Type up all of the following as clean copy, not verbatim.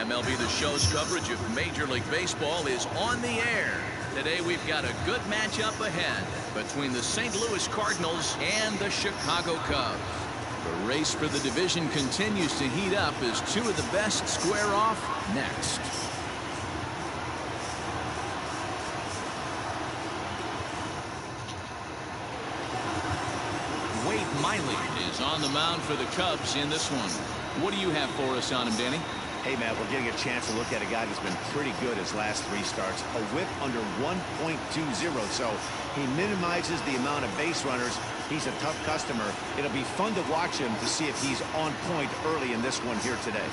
MLB The Show's coverage of Major League Baseball is on the air. Today we've got a good matchup ahead between the St. Louis Cardinals and the Chicago Cubs. The race for the division continues to heat up as two of the best square off next. Miley is on the mound for the Cubs in this one. What do you have for us on him, Danny? Hey, Matt, we're getting a chance to look at a guy that's been pretty good his last 3 starts. A whip under 1.20, so he minimizes the amount of base runners. He's a tough customer. It'll be fun to watch him to see if he's on point early in this one here today.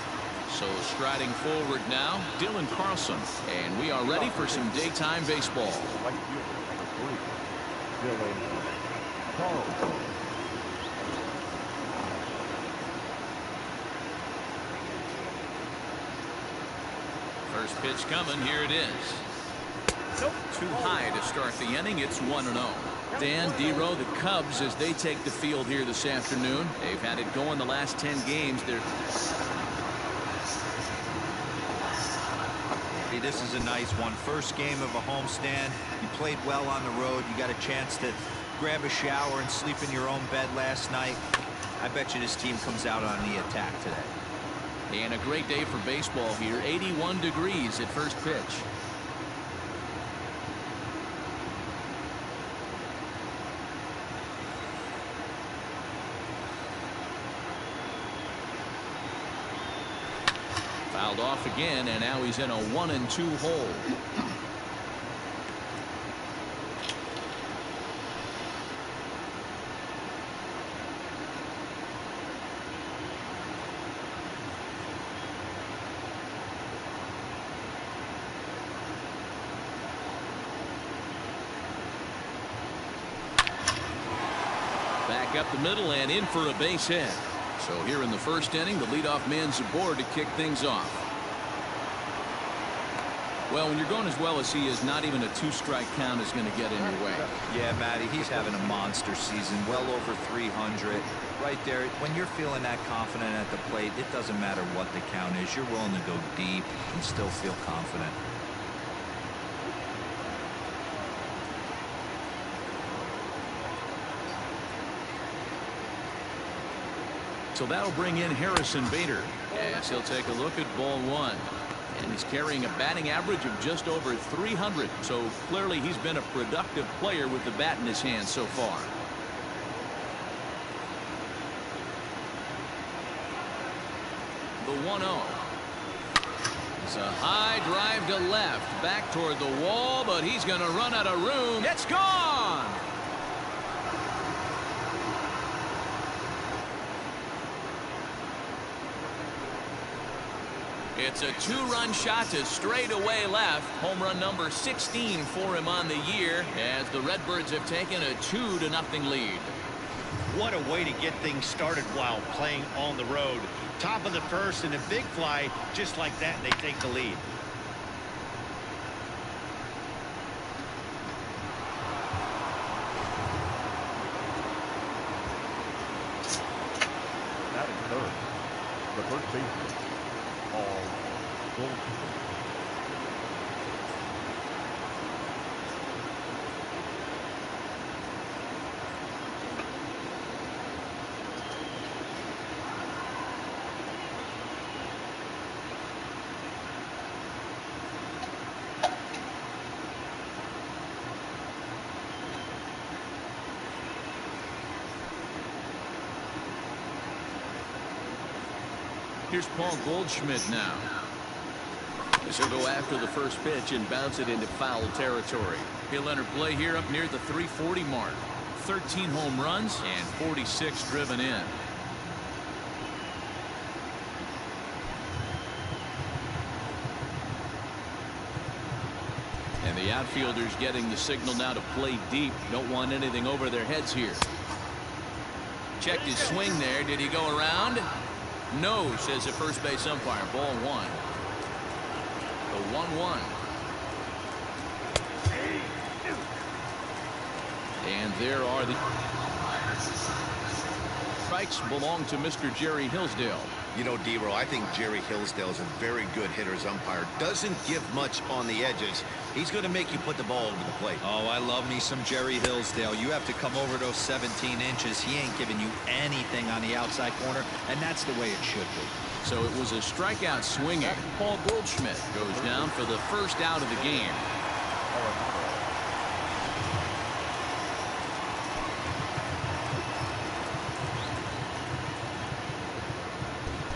So striding forward now, Dylan Carlson. And we are ready for some daytime baseball. First pitch coming. Here it is. Too high to start the inning. It's 1-0. Dan, D-Row, the Cubs, as they take the field here this afternoon. They've had it going the last 10 games. This is a nice one. First game of a homestand. You played well on the road. You got a chance to grab a shower and sleep in your own bed last night. I bet you this team comes out on the attack today. And a great day for baseball here. 81 degrees at first pitch. Fouled off again, and now he's in a 1-2 hole. Back up the middle and in for a base hit. So here in the first inning, the leadoff man's aboard to kick things off. Well, when you're going as well as he is, not even a 2-strike count is going to get in your way. Yeah, Matty, he's having a monster season, well over 300. Right there, when you're feeling that confident at the plate, it doesn't matter what the count is. You're willing to go deep and still feel confident. So that'll bring in Harrison Bader as he'll take a look at ball 1. And he's carrying a batting average of just over 300. So clearly he's been a productive player with the bat in his hand so far. The 1-0. It's a high drive to left, back toward the wall, but he's going to run out of room. It's gone. It's a 2-run shot to straightaway left. Home run number 16 for him on the year as the Redbirds have taken a 2-0 lead. What a way to get things started while playing on the road. Top of the first and a big fly, just like that, and they take the lead. That is third. The first baseman. Here's Paul Goldschmidt now. He'll go after the first pitch and bounce it into foul territory. He'll enter play here up near the 340 mark. 13 home runs and 46 driven in. And the outfielders getting the signal now to play deep. Don't want anything over their heads here. Checked his swing there. Did he go around? No, says the first base umpire. Ball 1. The 1-1. And there are the strikes belong to Mr. Jerry Hillsdale. You know, D-Row, I think Jerry Hillsdale is a very good hitter's umpire. Doesn't give much on the edges. He's going to make you put the ball over the plate. Oh, I love me some Jerry Hillsdale. You have to come over those 17 inches. He ain't giving you anything on the outside corner, and that's the way it should be. So it was a strikeout swinging. Paul Goldschmidt goes down for the first out of the game.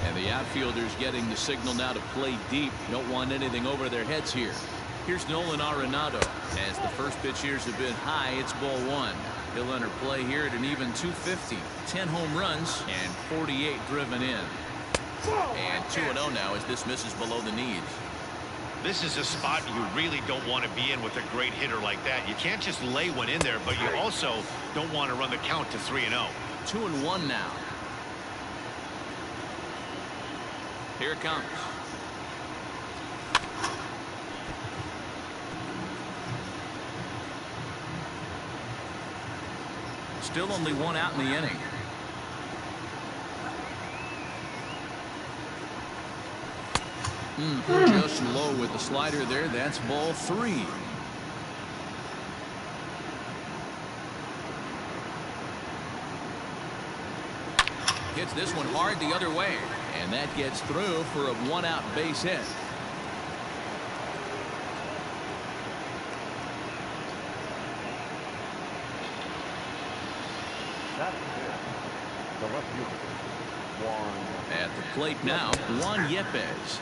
And the outfielders getting the signal now to play deep. Don't want anything over their heads here. Here's Nolan Arenado. As the first pitch years have been high, it's ball one. He'll enter play here at an even 250. 10 home runs and 48 driven in. And 2-0 now as this misses below the knees. This is a spot you really don't want to be in with a great hitter like that. You can't just lay one in there, but you also don't want to run the count to 3-0. 2-1 now. Here it comes. Still only one out in the inning. Just low with the slider there. That's ball three. Hits this one hard the other way. And that gets through for a one-out base hit. That's it. The left fielder. At the plate now, Juan Yepes.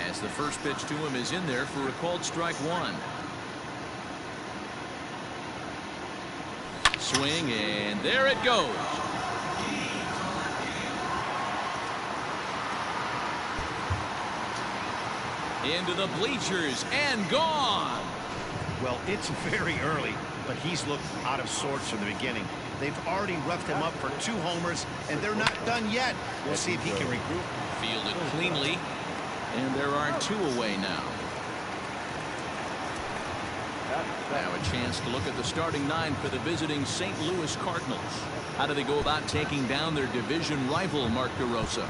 As the first pitch to him is in there for a called strike one. Swing, and there it goes. Into the bleachers and gone. Well, it's very early, but he's looked out of sorts from the beginning. They've already roughed him up for 2 homers, and they're not done yet. We'll see if he can regroup. Fielded cleanly, and there are 2 away now. Now a chance to look at the starting 9 for the visiting St. Louis Cardinals. How do they go about taking down their division rival, Mark DeRosa?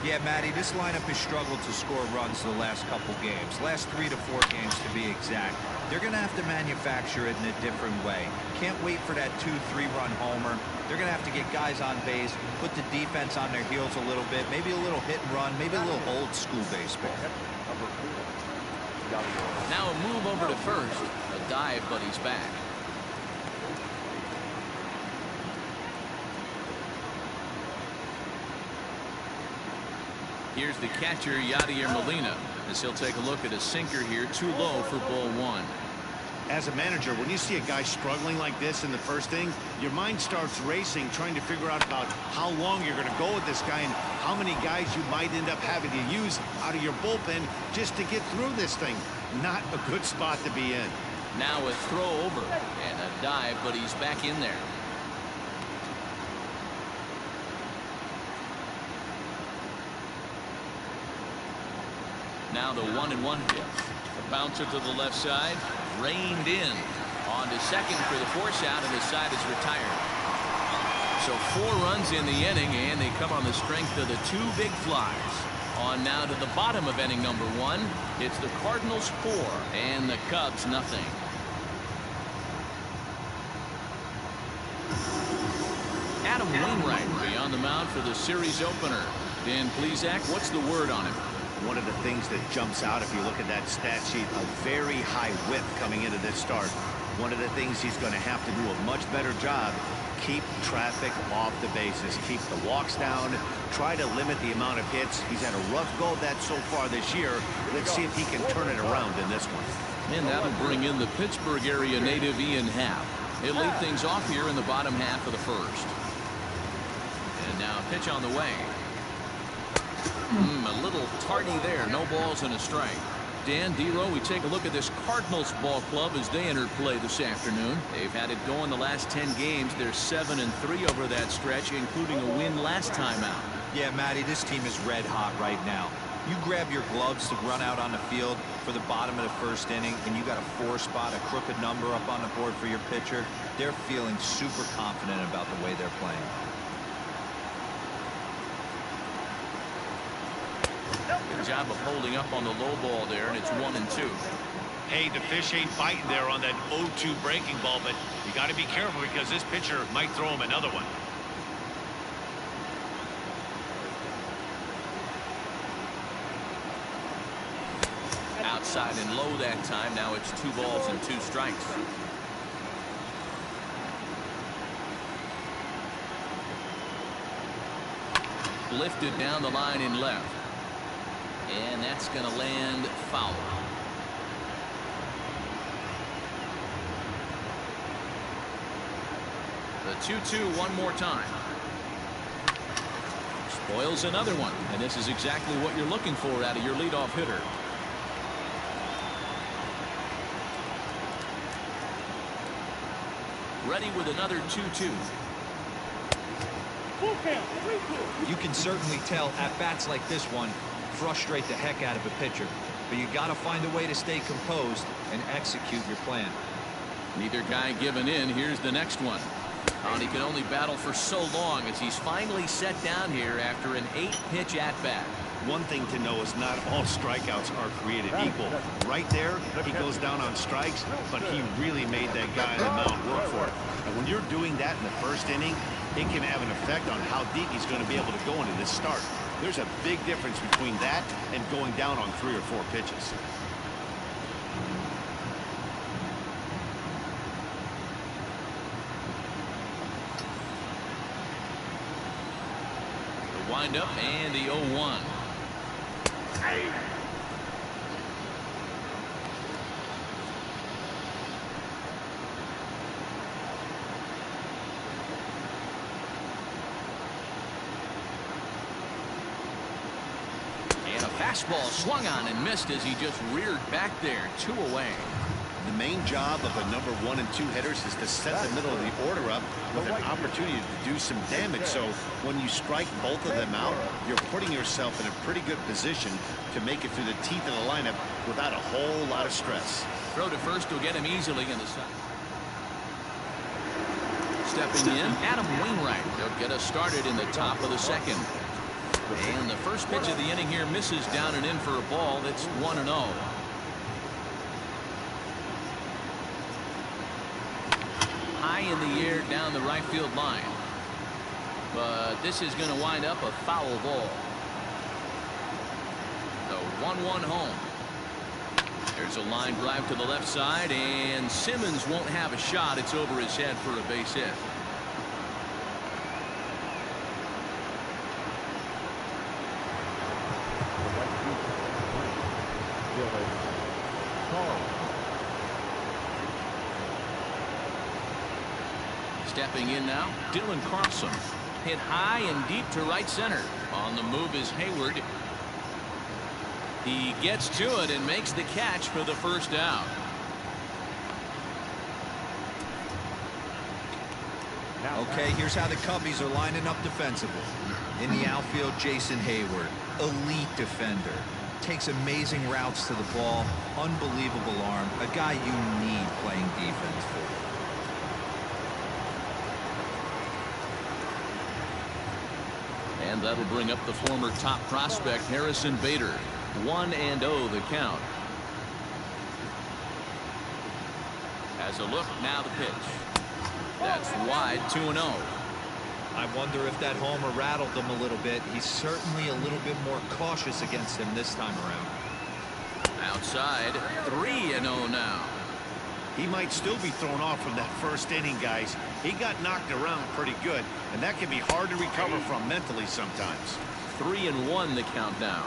Yeah, Matty, this lineup has struggled to score runs the last couple games. Last 3 to 4 games to be exact. They're going to have to manufacture it in a different way. Can't wait for that 2-3 run homer. They're going to have to get guys on base, put the defense on their heels a little bit, maybe a little hit and run, maybe a little old school baseball. Now a move over to first. A dive, but he's back. Here's the catcher, Yadier Molina, as he'll take a look at a sinker here, too low for ball one. As a manager, when you see a guy struggling like this in the first inning, your mind starts racing, trying to figure out about how long you're going to go with this guy and how many guys you might end up having to use out of your bullpen just to get through this thing. Not a good spot to be in. Now a throw over and a dive, but he's back in there. Now the 1-1 pitch. The bouncer to the left side, reined in. On to second for the force out, and the side is retired. So 4 runs in the inning, and they come on the strength of the 2 big flies. On now to the bottom of inning number 1. It's the Cardinals 4 and the Cubs nothing. Adam Wainwright will be on the mound for the series opener. Dan Plesac, what's the word on him? One of the things that jumps out if you look at that stat sheet, a very high whip coming into this start. One of the things he's going to have to do a much better job, keep traffic off the bases, keep the walks down, try to limit the amount of hits. He's had a rough go of that so far this year. Let's see if he can turn it around in this one. And that'll bring in the Pittsburgh area native Ian Happ. He'll lead things off here in the bottom half of the first. And now a pitch on the way. A little tardy there. No balls and a strike. Dan, D-Row, we take a look at this Cardinals ball club as they entered play this afternoon. They've had it going the last 10 games. They're 7-3 over that stretch, including a win last time out. Yeah, Matty, this team is red hot right now. You grab your gloves to run out on the field for the bottom of the first inning, and you got a 4 spot, a crooked number up on the board for your pitcher. They're feeling super confident about the way they're playing. Good job of holding up on the low ball there, and it's 1-2. Hey, the fish ain't biting there on that 0-2 breaking ball, but you got to be careful because this pitcher might throw him another one. Outside and low that time. Now it's 2 balls and 2 strikes. Lifted down the line in left. And that's going to land foul. The 2-2 one more time. Spoils another one. And this is exactly what you're looking for out of your leadoff hitter. Ready with another 2-2. You can certainly tell at-bats like this one frustrate the heck out of a pitcher. But you got to find a way to stay composed and execute your plan. Neither guy giving in. Here's the next one. And he can only battle for so long as he's finally set down here after an 8-pitch at-bat. One thing to know is not all strikeouts are created equal. Right there, he goes down on strikes, but he really made that guy on the mound work for it. And when you're doing that in the first inning, it can have an effect on how deep he's going to be able to go into this start. There's a big difference between that and going down on 3 or 4 pitches. The windup and the 0-1. Fastball swung on and missed as he just reared back there. 2 away. The main job of the number 1 and 2 hitters is to set the middle of the order up with an opportunity to do some damage. So when you strike both of them out, you're putting yourself in a pretty good position to make it through the teeth of the lineup without a whole lot of stress. Throw to first will get him easily in the side. Stepping in, Adam Wainwright. He'll get us started in the top of the second. And the first pitch of the inning here misses down and in for a ball. It's 1-0. High in the air down the right field line. But this is going to wind up a foul ball. The 1-1 home. There's a line drive to the left side, and Simmons won't have a shot. It's over his head for a base hit. Stepping in now, Dylan Carlson. Hit high and deep to right center. On the move is Hayward. He gets to it and makes the catch for the first out. Okay, here's how the Cubbies are lining up defensively. In the outfield, Jason Hayward, elite defender. Takes amazing routes to the ball, unbelievable arm, a guy you need playing defense for. And that'll bring up the former top prospect Harrison Bader. 1-0 the count. As a look, now the pitch. That's wide, 2-0. I wonder if that homer rattled him a little bit. He's certainly a little bit more cautious against him this time around. Outside, 3-0 now. He might still be thrown off from that first inning, guys. He got knocked around pretty good, and that can be hard to recover from mentally sometimes. 3-1 the count now.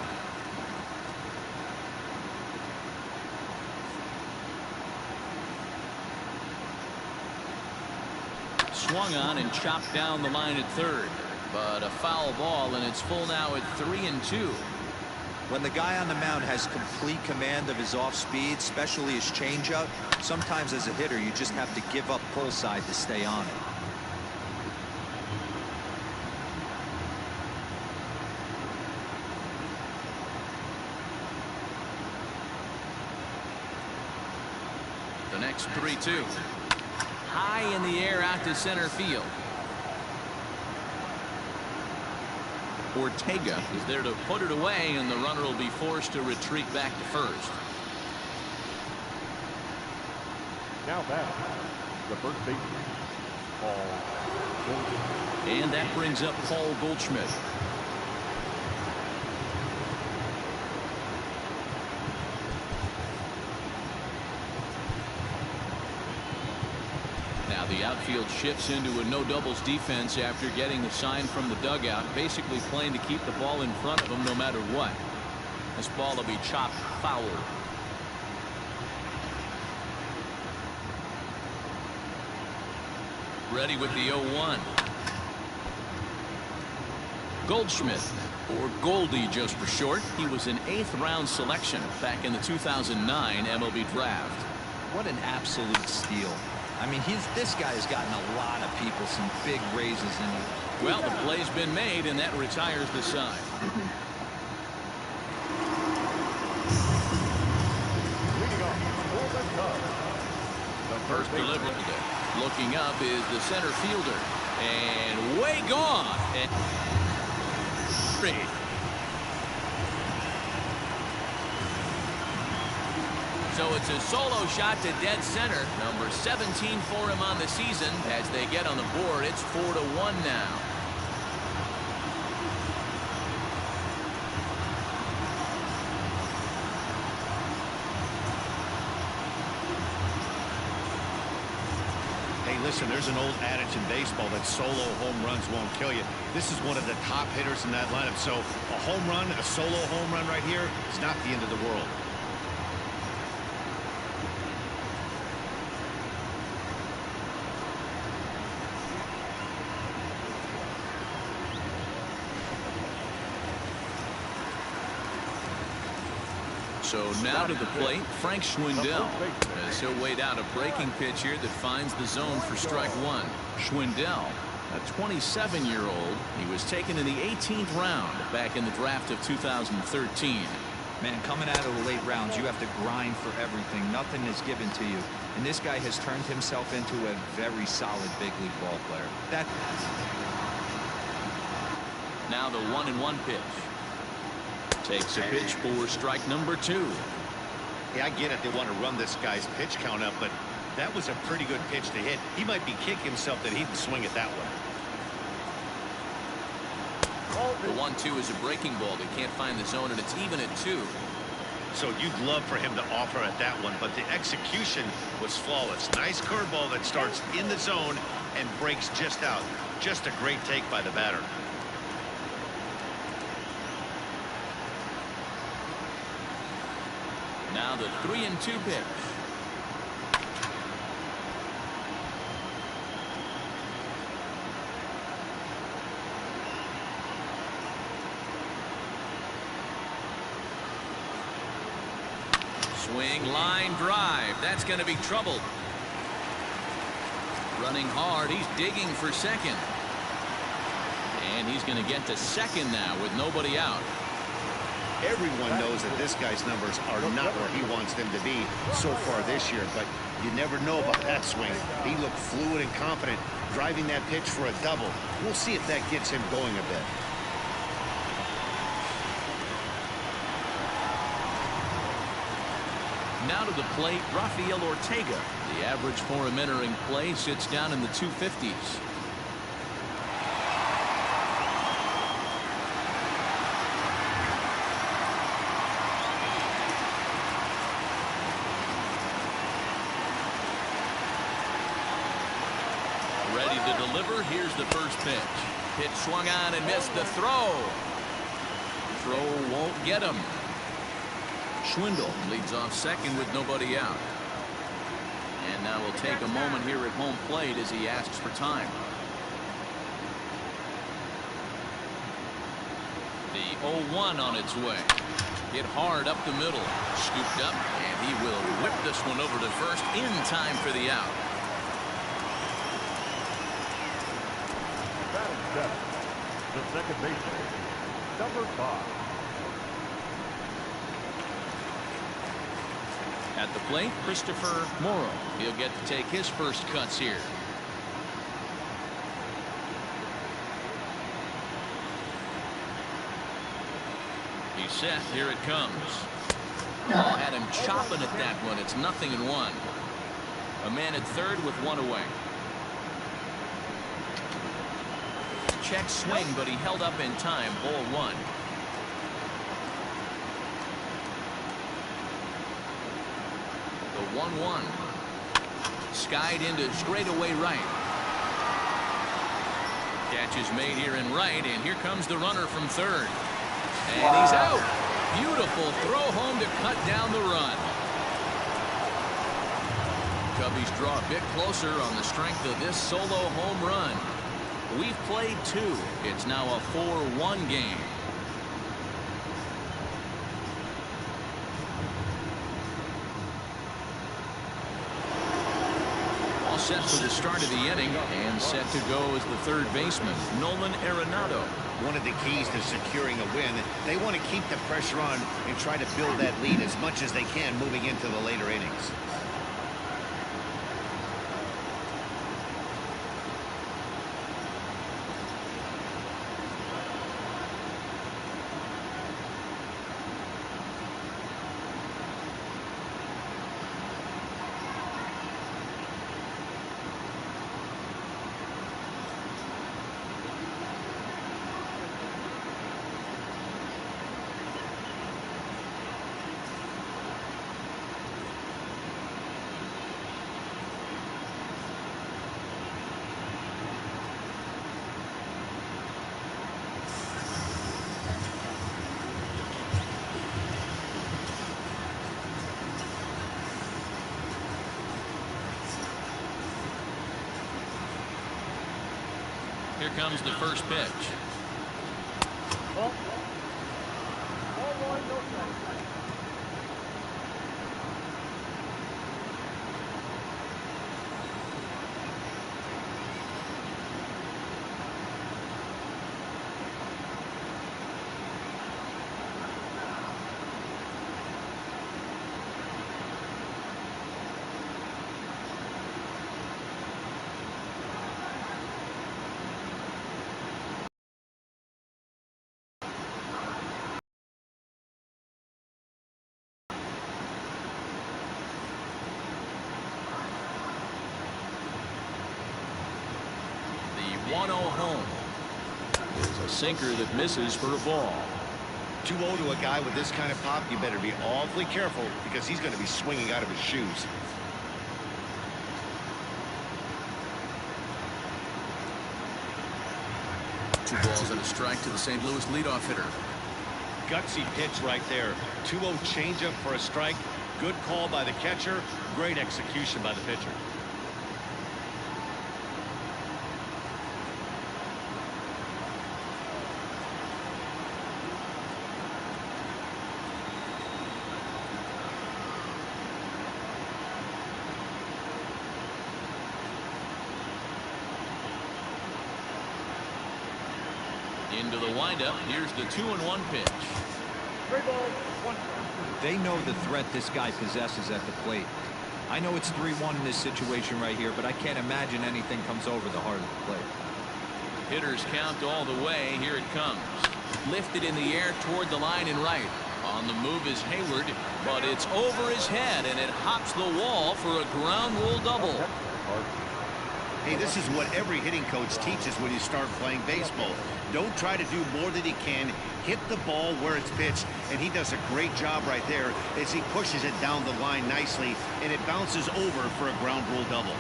Swung on and chopped down the line at third, but a foul ball, and it's full now at 3-2. When the guy on the mound has complete command of his off speed, especially his changeup, sometimes as a hitter you just have to give up pull side to stay on it. The next 3-2. High in the air out to center field. Ortega is there to put it away, and the runner will be forced to retreat back to first. Now back, the first baseman, Paul Goldschmidt. And that brings up Paul Goldschmidt. Now the outfield shifts into a no doubles defense after getting the sign from the dugout, basically playing to keep the ball in front of them no matter what. This ball will be chopped foul. Ready with the 0-1. Goldschmidt, or Goldie just for short. He was an 8th round selection back in the 2009 MLB draft. What an absolute steal. I mean, this guy has gotten a lot of people some big raises in it. Well, the play's been made, and that retires the side. Leading off for the Cubs, the First delivery. Looking up is the center fielder, and way gone. And so it's a solo shot to dead center. Number 17 for him on the season. As they get on the board, it's 4-1 now. Hey, listen, there's an old adage in baseball that solo home runs won't kill you. This is one of the top hitters in that lineup. So a home run, a solo home run right here is not the end of the world. So now to the plate, Frank Schwindel, as he'll wait out a breaking pitch here that finds the zone for strike one. Schwindel, a 27-year-old. He was taken in the 18th round back in the draft of 2013. Man, coming out of the late rounds, you have to grind for everything. Nothing is given to you. And this guy has turned himself into a very solid big league ball player. Now the 1-1 pitch. Takes a pitch for strike number 2. Yeah, I get it. They want to run this guy's pitch count up, but that was a pretty good pitch to hit. He might be kicking himself that he didn't swing it that way. The 1-2 is a breaking ball. They can't find the zone, and it's even at 2. So you'd love for him to offer at that one, but the execution was flawless. Nice curveball that starts in the zone and breaks just out. Just a great take by the batter. Now the 3-2 pitch. Swing, line drive. That's going to be trouble. Running hard. He's digging for second. And he's going to get to second now with nobody out. Everyone knows that this guy's numbers are not where he wants them to be so far this year, but you never know about that swing. He looked fluid and confident, driving that pitch for a double. We'll see if that gets him going a bit. Now to the plate, Rafael Ortega. The average for him entering play sits down in the 250s. Ready to deliver. Here's the first pitch. Pitch swung on and missed the throw. Throw won't get him. Schwindel leads off second with nobody out. And now we'll take a moment here at home plate as he asks for time. The 0-1 on its way. Hit hard up the middle. Scooped up, and he will whip this one over to first in time for the out. The second baseman, number 5. At the plate, Christopher Morrow. He'll get to take his first cuts here. He's set. Here it comes. Oh, had him chopping at that one. It's 0-1. A man at third with one away. Check swing, but he held up in time. Ball one. The 1-1. Skied into straightaway right. Catch is made here in right, and here comes the runner from third. And he's out. Beautiful throw home to cut down the run. Cubbies draw a bit closer on the strength of this solo home run. We've played two. It's now a 4-1 game. All set for the start of the inning, and set to go is the third baseman, Nolan Arenado. One of the keys to securing a win, they want to keep the pressure on and try to build that lead as much as they can moving into the later innings. Here comes the first pitch. Ball one, no strike. The 1-0 home is a sinker that misses for a ball. 2-0 to a guy with this kind of pop, you better be awfully careful because he's going to be swinging out of his shoes. Two balls and a strike to the St. Louis leadoff hitter. Gutsy pitch right there. 2-0 changeup for a strike. Good call by the catcher. Great execution by the pitcher. Into the windup. Here's the 2-1 pitch. 3 balls, 1 strike. They know the threat this guy possesses at the plate. I know it's 3-1 in this situation right here, but I can't imagine anything comes over the heart of the plate. Hitters count all the way. Here it comes. Lifted in the air toward the line in right. On the move is Hayward, but it's over his head, and it hops the wall for a ground rule double. Hey, this is what every hitting coach teaches when you start playing baseball. Don't try to do more than he can. Hit the ball where it's pitched, and he does a great job right there as he pushes it down the line nicely, and it bounces over for a ground rule double.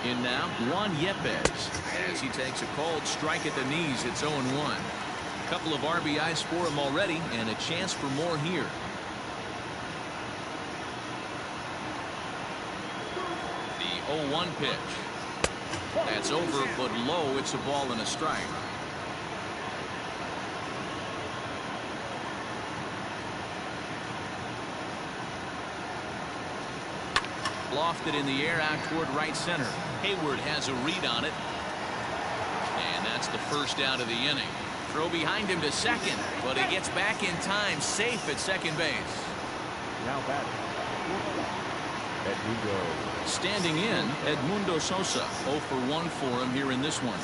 In now, Juan Yepez. As he takes a cold strike at the knees, it's 0-1. A couple of RBIs for him already, and a chance for more here. The 0-1 pitch. That's over, but low. It's a ball and a strike. Lofted in the air out toward right center. Hayward has a read on it. And that's the first out of the inning. Throw behind him to second, but he gets back in time, safe at second base. Now batting. Edmundo. Standing in, Edmundo Sosa. 0 for 1 for him here in this one.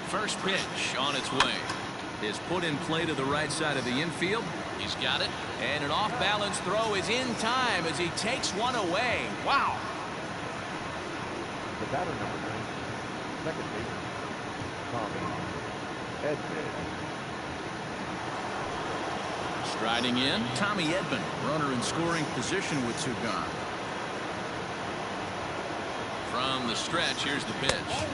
First pitch on its way is put in play to the right side of the infield. He's got it, and an off-balance throw is in time as he takes one away. Wow. The batter, number 9, second baseman, Tommy Edman. Striding in, Tommy Edman, runner in scoring position with 2 gone. From the stretch, here's the pitch.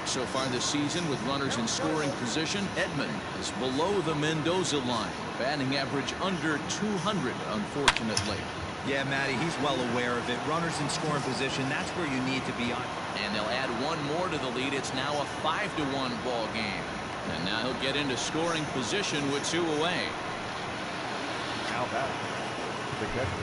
So far this season, with runners in scoring position, Edman is below the Mendoza line. Batting average under 200, unfortunately. Yeah, Matty, he's well aware of it. Runners in scoring position, that's where you need to be on. And they'll add one more to the lead. It's now a 5-1 ball game. And now he'll get into scoring position with 2 away. Now back, the catcher,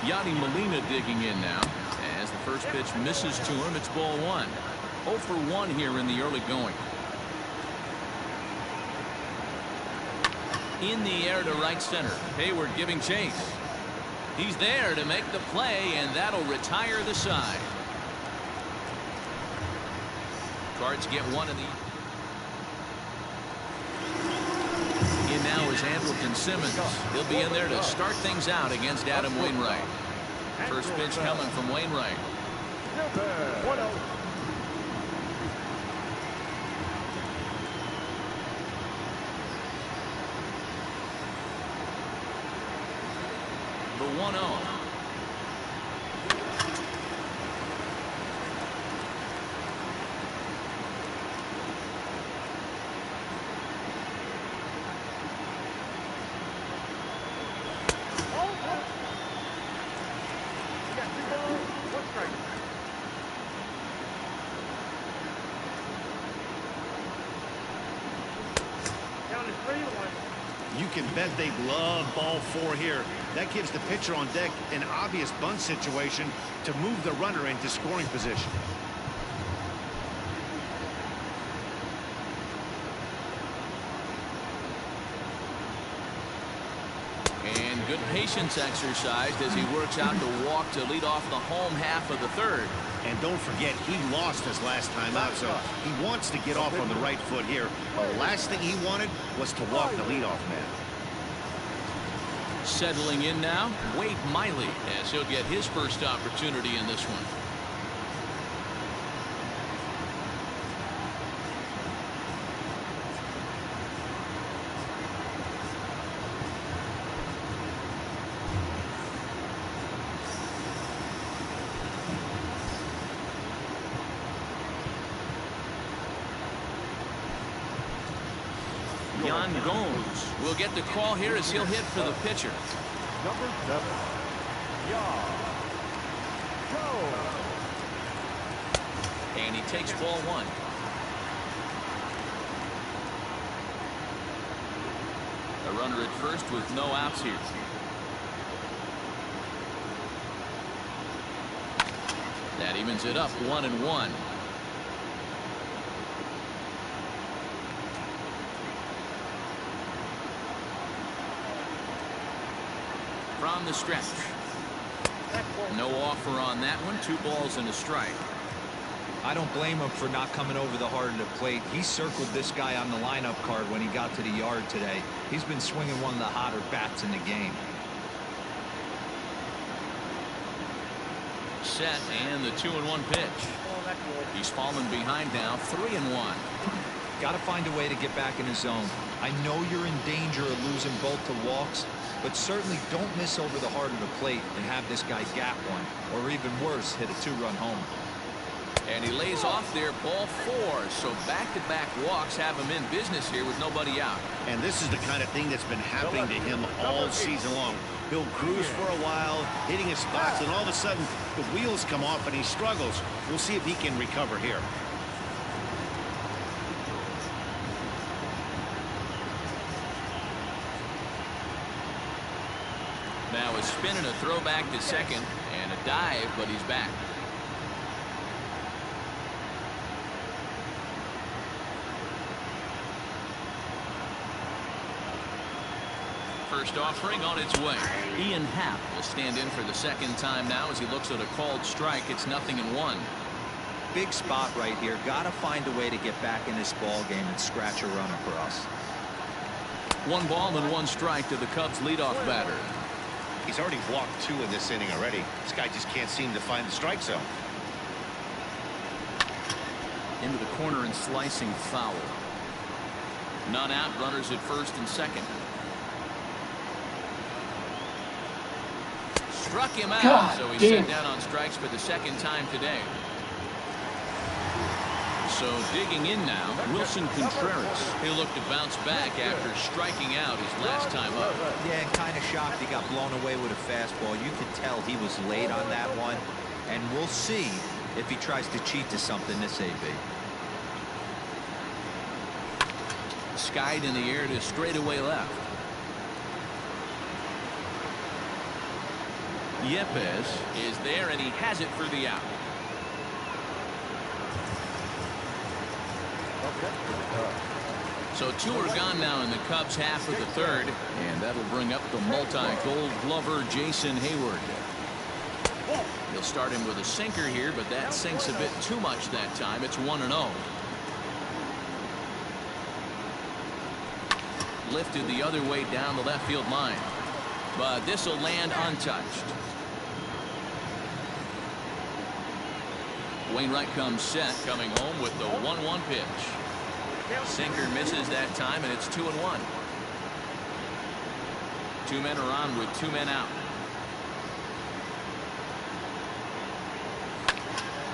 Yadi Molina digging in now. As the first pitch misses to him, it's ball 1. 0 for 1 here in the early going. In the air to right center. Hayward giving chase. He's there to make the play, and that'll retire the side. Cards get one of the... In now is Andrelton Simmons. He'll be in there to start things out against Adam Wainwright. First pitch coming from Wainwright. The 1-0. You can bet they love ball 4 here. That gives the pitcher on deck an obvious bunt situation to move the runner into scoring position. And good patience exercised as he works out to walk to lead off the home half of the 3rd. And don't forget, he lost his last time out, so he wants to get off on the right foot here. The last thing he wanted was to walk the leadoff man. Settling in now, Miley, as he'll get his first opportunity in this one. Yan Gomes will get the call here as he'll hit for the pitcher. Number 7, Yan Gomes. And he takes ball 1. A runner at first with no outs here. That evens it up 1-1. From the stretch. No offer on that one. 2 balls and a strike. I don't blame him for not coming over the heart of the plate. He circled this guy on the lineup card when he got to the yard today. He's been swinging one of the hotter bats in the game. Set, and the 2-1 pitch. He's fallen behind now, 3-1. Got to find a way to get back in his zone. I know you're in danger of losing both to walks, but certainly don't miss over the heart of the plate and have this guy gap one, or even worse, hit a 2-run homer. And he lays off there, ball 4. So back-to-back walks have him in business here with nobody out. And this is the kind of thing that's been happening to him all season long. He'll cruise for a while, hitting his spots, and all of a sudden the wheels come off and he struggles. We'll see if he can recover here. Now a spin and a throw back to second, and a dive, but he's back. First offering on its way. Ian Happ will stand in for the second time now as he looks at a called strike. It's 0-1. Big spot right here. Got to find a way to get back in this ball game and scratch a runner for us. 1 ball and 1 strike to the Cubs leadoff batter. He's already walked 2 in this inning already. This guy just can't seem to find the strike zone. Into the corner and slicing foul. None out, runners at first and second. Struck him out, so he's sent down on strikes for the second time today. So digging in now, Wilson Contreras. He'll look to bounce back after striking out his last time up. Yeah, and kind of shocked he got blown away with a fastball. You could tell he was late on that one, and we'll see if he tries to cheat to something this AB. Skied in the air to straightaway left. Yepes is there, and he has it for the out. So 2 are gone now in the Cubs half of the third, and that'll bring up the multi-gold glover Jason Hayward. He'll start him with a sinker here, but that sinks a bit too much that time. It's 1-0. Lifted the other way down the left field line, but this will land untouched. Wainwright comes set, coming home with the 1-1 pitch. Sinker misses that time, and it's 2-1. 2 men are on with 2 men out.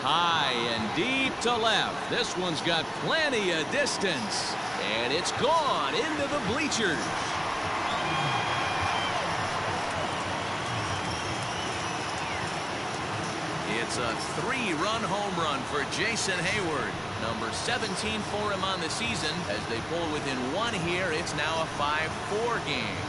High and deep to left. This one's got plenty of distance, and it's gone into the bleachers. It's a 3-run home run for Jason Hayward. Number 17 for him on the season. As they pull within 1 here, it's now a 5-4 game.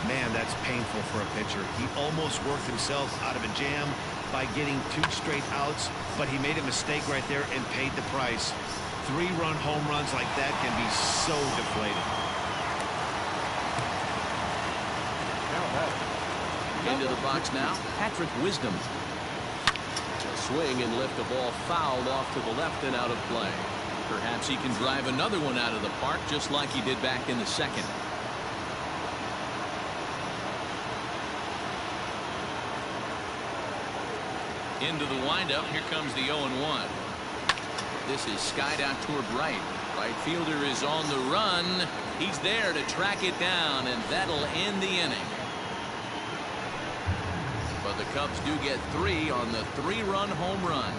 Man, that's painful for a pitcher. He almost worked himself out of a jam by getting 2 straight outs, but he made a mistake right there and paid the price. 3-run home runs like that can be so deflating. Into the box now, Patrick Wisdom. Swing and lift the ball foul off to the left and out of play. Perhaps he can drive another one out of the park just like he did back in the second. Into the windup. Here comes the 0-1. This is skied out toward right. Right fielder is on the run. He's there to track it down, and that'll end the inning. But the Cubs do get 3 on the 3-run home run.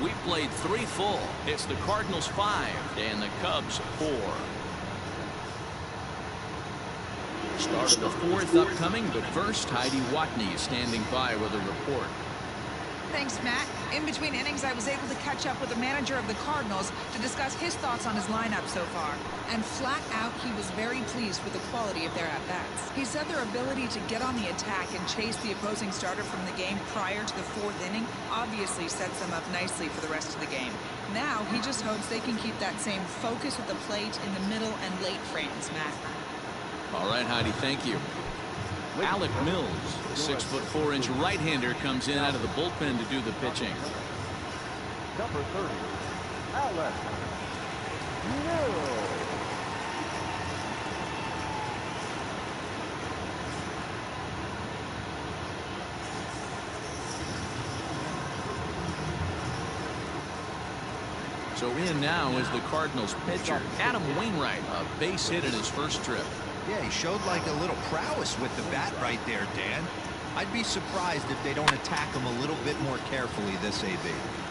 We played 3 full. It's the Cardinals 5 and the Cubs 4. Start of the 4th upcoming, but first Heidi Watney is standing by with a report. Thanks, Matt. In between innings, I was able to catch up with the manager of the Cardinals to discuss his thoughts on his lineup so far. And flat out, he was very pleased with the quality of their at-bats. He said their ability to get on the attack and chase the opposing starter from the game prior to the 4th inning obviously sets them up nicely for the rest of the game. Now, he just hopes they can keep that same focus at the plate in the middle and late frames, Matt. All right, Heidi, thank you. Alec Mills, the 6'4" right-hander, comes in out of the bullpen to do the pitching. Number 30, Alec Mills. So in now is the Cardinals pitcher, Adam Wainwright, a base hit in his first trip. Yeah, he showed like a little prowess with the bat right there, Dan. I'd be surprised if they don't attack him a little bit more carefully this AB.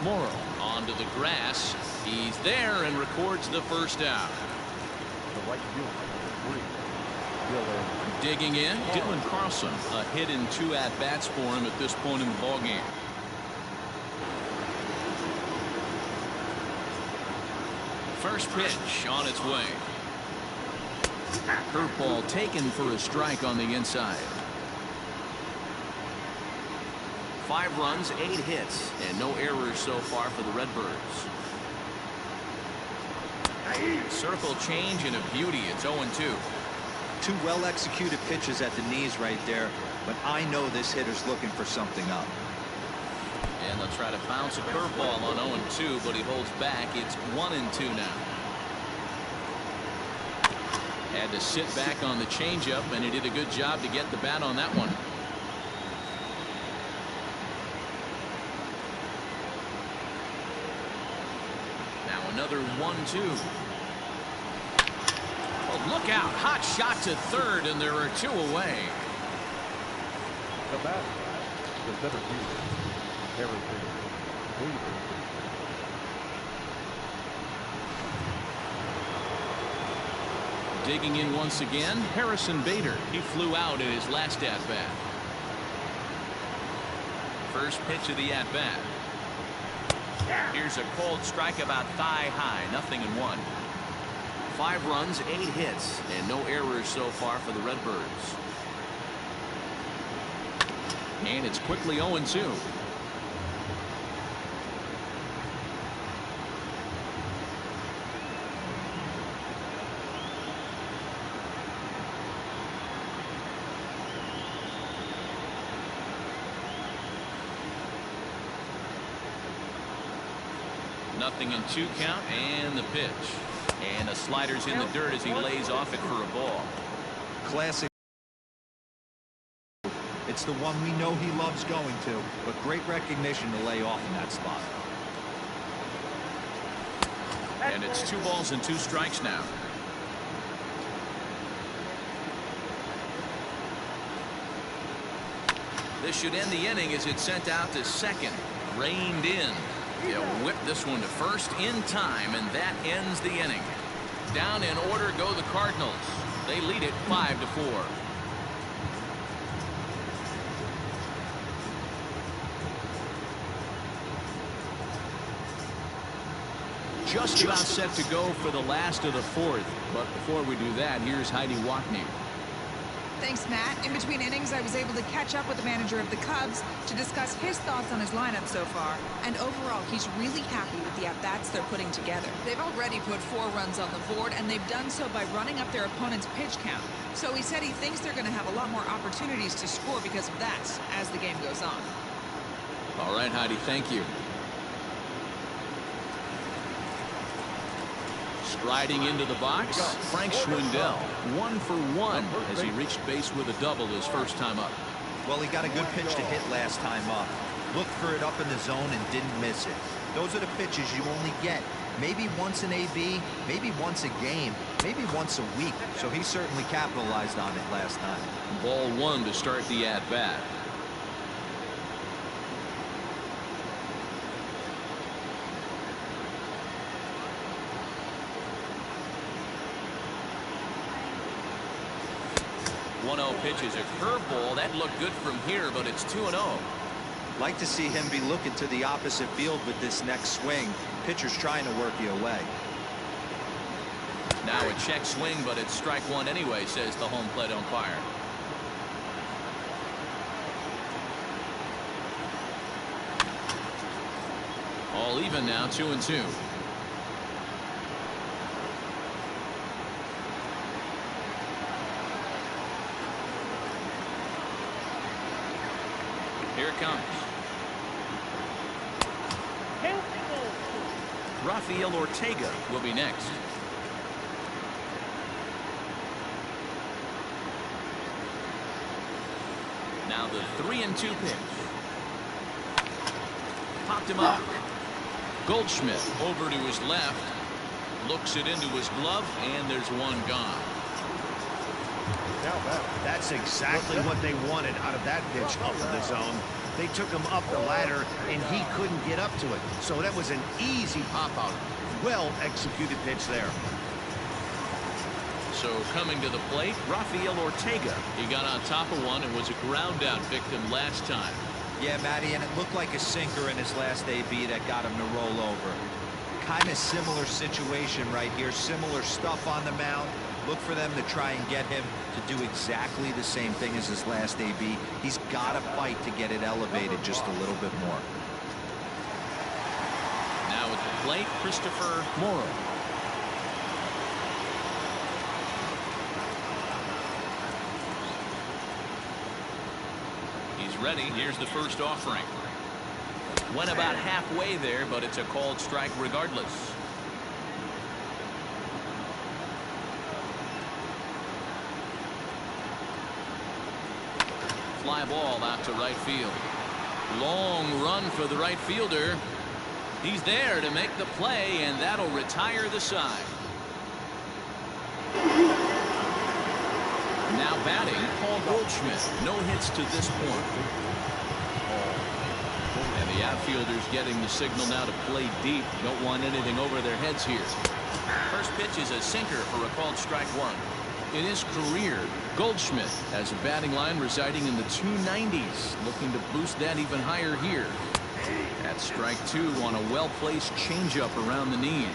Morrow onto the grass. He's there and records the first out. The right field, number 3. Dylan. Digging in, Dylan Carlson. A hit in 2 at-bats for him at this point in the ballgame. First pitch on its way. Curveball taken for a strike on the inside. 5 runs, 8 hits, and no errors so far for the Redbirds. Circle change and a beauty. It's 0-2. 2 well-executed pitches at the knees right there, but I know this hitter's looking for something up. And they'll try to bounce a curveball on 0-2, but he holds back. It's 1-2 now. Had to sit back on the changeup, and he did a good job to get the bat on that one. Now another 1-2. Oh, look out. Hot shot to third, and there are 2 away. The bat, the center fielder, Harrison Wainwright. Digging in once again, Harrison Bader. He flew out in his last at-bat. First pitch of the at-bat. Here's a cold strike about thigh high. 0-1. 5 runs, 8 hits, and no errors so far for the Redbirds. And it's quickly 0-2. Nothing in 2 count, and the pitch. And a slider's in the dirt as he lays off it for a ball. Classic. It's the one we know he loves going to, but great recognition to lay off in that spot. And it's 2 balls and 2 strikes now. This should end the inning as it's sent out to second. Reined in. They'll whip this one to first in time, and that ends the inning. Down in order go the Cardinals. They lead it 5-4. Just about set to go for the last of the 4th. But before we do that, here's Heidi Watney. Thanks, Matt. In between innings, I was able to catch up with the manager of the Cubs to discuss his thoughts on his lineup so far. And overall, he's really happy with the at-bats they're putting together. They've already put 4 runs on the board, and they've done so by running up their opponent's pitch count. So he said he thinks they're going to have a lot more opportunities to score because of that as the game goes on. All right, Heidi, thank you. Striding into the box, Frank Schwindel, 1 for 1 as he reached base with a double his first time up. Well, he got a good pitch to hit last time up. Looked for it up in the zone and didn't miss it. Those are the pitches you only get. Maybe once an AB, maybe once a game, maybe once a week. So he certainly capitalized on it last time. Ball 1 to start the at-bat. Pitch is a curveball. That looked good from here, but it's 2-0. Like to see him be looking to the opposite field with this next swing. Pitcher's trying to work you away. Now a check swing, but it's strike 1 anyway, says the home plate umpire. All even now, 2-2. Here it comes. Rafael Ortega will be next. Now the 3-2 pitch. Popped him up. Goldschmidt over to his left. Looks it into his glove, and there's 1 gone. Now back. That's exactly what they wanted out of that pitch up in the zone. They took him up the ladder, and he couldn't get up to it. So that was an easy pop-out. Well-executed pitch there. So coming to the plate, Rafael Ortega. He got on top of one and was a ground out victim last time. Yeah, Matty, and it looked like a sinker in his last AB that got him to roll over. Kind of similar situation right here. Similar stuff on the mound. Look for them to try and get him to do exactly the same thing as his last AB. He's got to fight to get it elevated just a little bit more. Now at the plate, Christopher Morrow. He's ready. Here's the first offering. Went about halfway there, but it's a called strike regardless. Fly ball out to right field. Long run for the right fielder. He's there to make the play, and that'll retire the side. Now batting, Paul Goldschmidt. No hits to this point. And the outfielders getting the signal now to play deep. Don't want anything over their heads here. First pitch is a sinker for a called strike one. In his career, Goldschmidt has a batting line residing in the 290s. Looking to boost that even higher here. That's strike two on a well-placed changeup around the knees.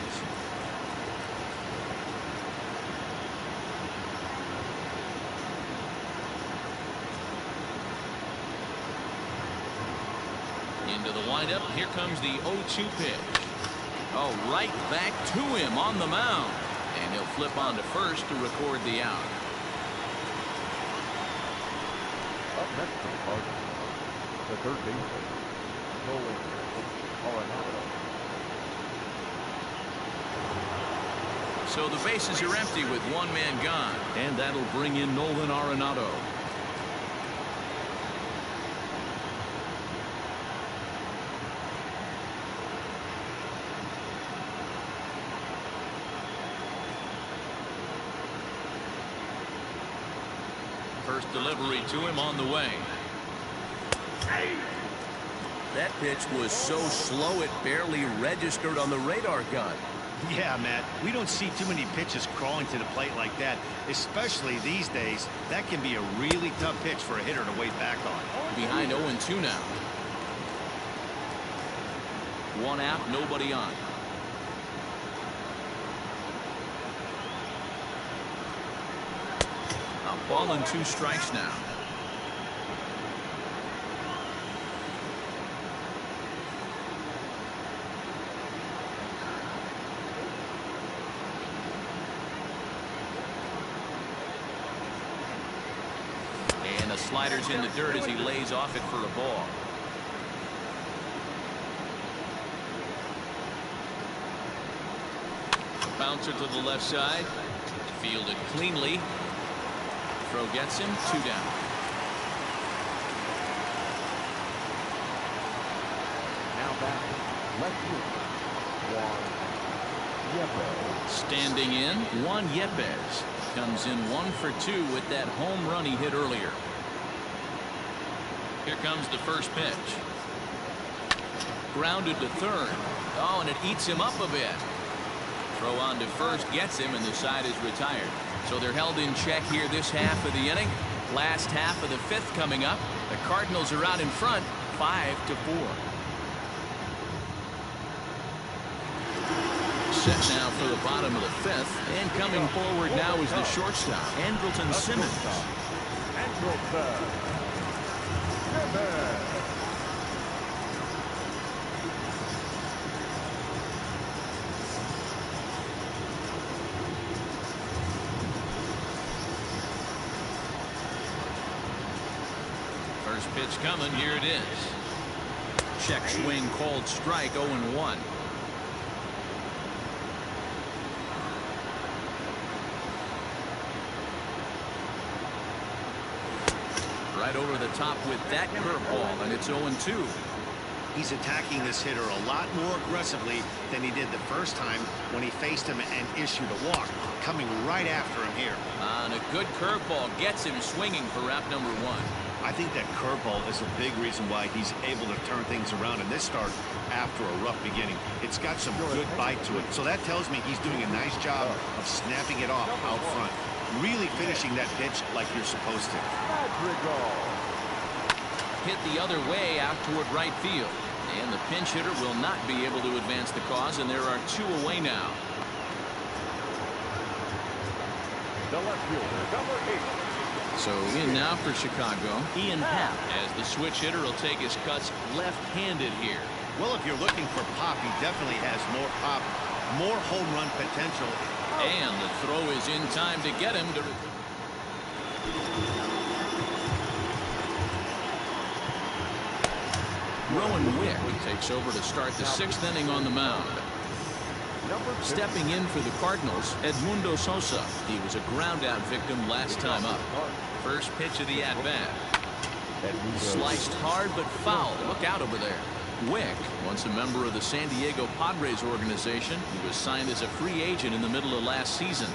Into the windup. Here comes the 0-2 pitch. Oh, right back to him on the mound. And he'll flip on to first to record the out. Up next for the Cardinals, the third baseman, Nolan Arenado. So the bases are empty with one man gone. And that'll bring in Nolan Arenado. First delivery to him on the way. That pitch was so slow it barely registered on the radar gun. Yeah, Matt, we don't see too many pitches crawling to the plate like that, especially these days. That can be a really tough pitch for a hitter to wait back on. Behind 0-2 now. One out, nobody on. A ball and 2 strikes now. And the slider's in the dirt as he lays off it for a ball. Bouncer to the left side. Fielded cleanly. Throw gets him. 2 down. Now back, left fielder, Juan Yepez. Standing in, Juan Yepez comes in 1 for 2 with that home run he hit earlier. Here comes the first pitch. Grounded to third. Oh, and it eats him up a bit. Throw on to first gets him, and the side is retired. So they're held in check here this half of the inning. Last half of the 5th coming up. The Cardinals are out in front, 5-4. Set now for the bottom of the 5th. And coming forward now is the shortstop, Andrelton Simmons. Andrelton Simmons. First pitch coming. Here it is. Check swing called strike. 0-1. Right over the top with that curveball, and it's 0-2. He's attacking this hitter a lot more aggressively than he did the first time when he faced him and issued a walk. Coming right after him here. And a good curveball gets him swinging for wrap number 1. I think that curveball is a big reason why he's able to turn things around in this start after a rough beginning. It's got some good bite to it. So that tells me he's doing a nice job of snapping it off out front. Really finishing that pitch like you're supposed to. Hit the other way out toward right field. And the pinch hitter will not be able to advance the cause, and there are 2 away now. The left fielder, number 8. So in now for Chicago, Ian Happ, as the switch hitter will take his cuts left-handed here. Well, if you're looking for pop, he definitely has more pop, more home run potential. And the throw is in time to get him to... Rowan Wick takes over to start the 6th inning on the mound. Stepping in for the Cardinals, Edmundo Sosa. He was a ground-out victim last time up. First pitch of the at-bat. Sliced hard but foul. Look out over there. Wick, once a member of the San Diego Padres organization, he was signed as a free agent in the middle of last season.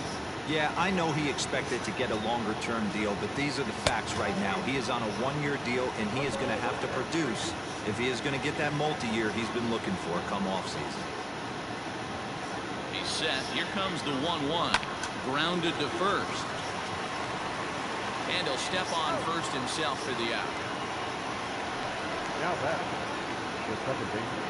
Yeah, I know he expected to get a longer-term deal, but these are the facts right now. He is on a 1-year deal, and he is going to have to produce if he is going to get that multi-year he's been looking for come off-season. He's set. Here comes the 1-1. Grounded to first. And he'll step on first himself for the out. Now back. The second baseman.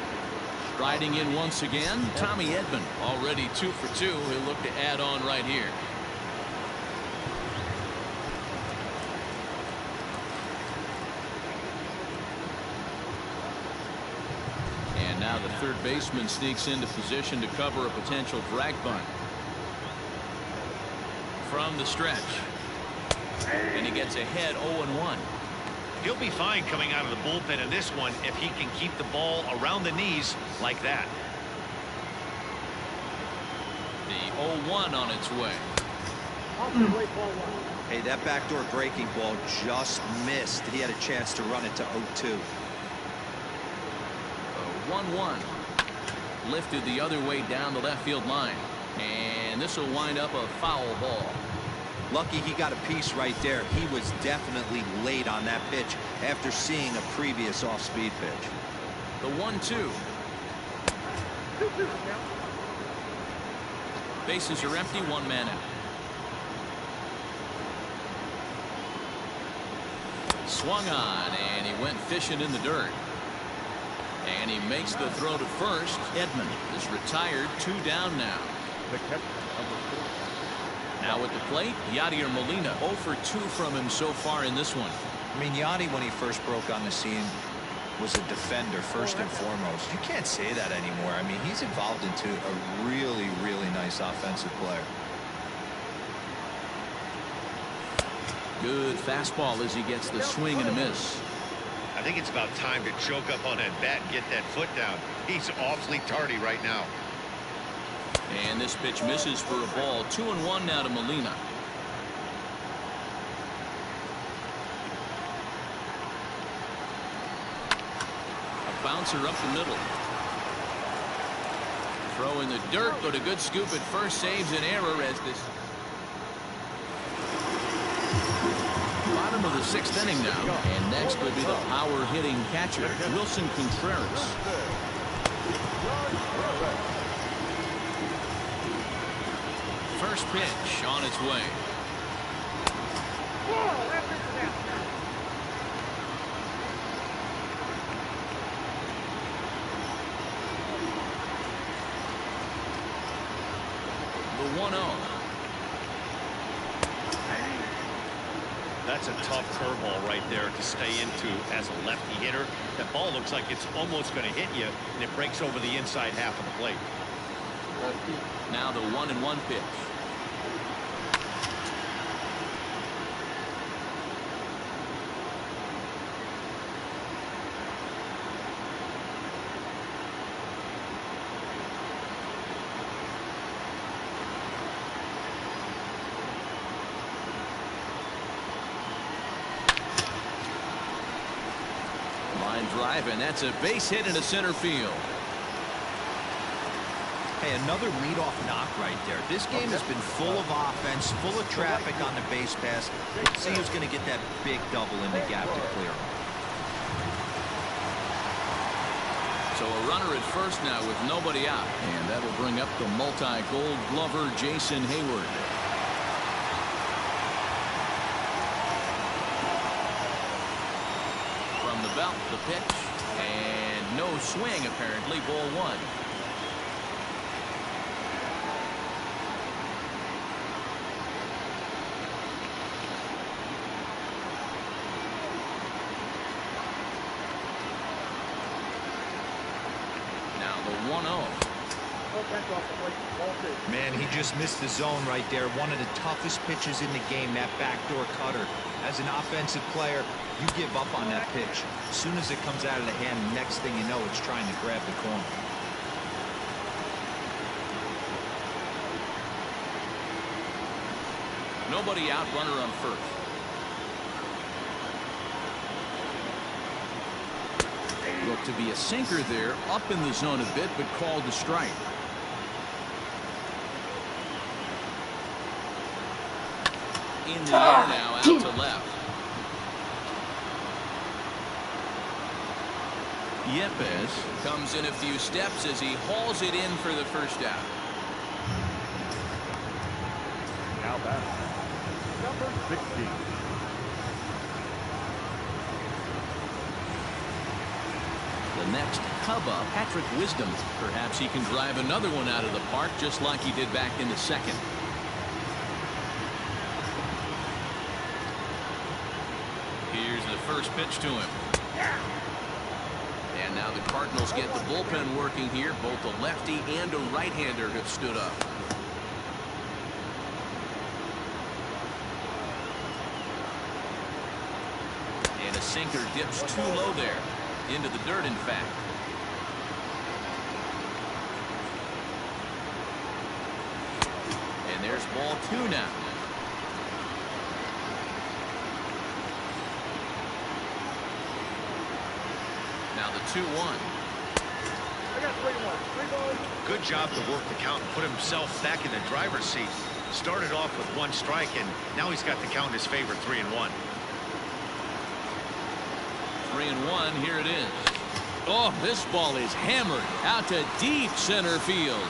Striding in once again, Tommy Edman. Already 2 for 2. He'll look to add on right here. And now the third baseman sneaks into position to cover a potential drag bunt. From the stretch. And he gets ahead 0-1. He'll be fine coming out of the bullpen in this one if he can keep the ball around the knees like that. The 0-1 on its way. Hey, that backdoor breaking ball just missed. He had a chance to run it to 0-2. 1-1. Lifted the other way down the left field line. And this will wind up a foul ball. Lucky he got a piece right there. He was definitely late on that pitch after seeing a previous off-speed pitch. The 1-2. Bases are empty, 1 man out. Swung on, and he went fishing in the dirt. And he makes the throw to first. Edman is retired, 2 down now. The catch, number 4. Now at the plate, Yadier Molina. 0 for 2 from him so far in this one. I mean, Yadi, when he first broke on the scene, was a defender first and foremost. You can't say that anymore. I mean, he's evolved into a really, really nice offensive player. Good fastball as he gets the swing and a miss. I think it's about time to choke up on that bat and get that foot down. He's awfully tardy right now. And this pitch misses for a ball. 2-1 now to Molina. A bouncer up the middle. Throw in the dirt, but a good scoop at first saves an error as this. Bottom of the 6th inning now. And next would be the power hitting catcher, Wilson Contreras. First pitch on its way. The 1-0. That's a tough curveball right there to stay into as a lefty hitter. That ball looks like it's almost going to hit you, and it breaks over the inside half of the plate. Now the 1-1 pitch. Line drive, and that's a base hit into center field. Hey, another leadoff knock right there. This game has been full of offense, full of traffic on the base pass. Let's see who's going to get that big double in the gap to clear. So a runner at first now with nobody out. And that'll bring up the multi-gold glover, Jason Hayward. From the belt, the pitch. And no swing, apparently. Ball one. Now the 1-0. Man, he just missed the zone right there. One of the toughest pitches in the game, that backdoor cutter. As an offensive player, you give up on that pitch. As soon as it comes out of the hand, the next thing you know, it's trying to grab the corner. Nobody out, runner on first. Looked to be a sinker there, up in the zone a bit, but called a strike. In the air now, out to left. Yepes comes in a few steps as he hauls it in for the first out. Now back, number 16. The next Cub up, Patrick Wisdom. Perhaps he can drive another one out of the park just like he did back in the second. Here's the first pitch to him. And now the Cardinals get the bullpen working here. Both a lefty and a right-hander have stood up. And a sinker dips too low there. Into the dirt, in fact. And there's ball two now. Now the 2-1. Good job to work the count and put himself back in the driver's seat. Started off with one strike, and now he's got the count in his favor, 3-1. 3-1, here it is. Oh, this ball is hammered out to deep center field.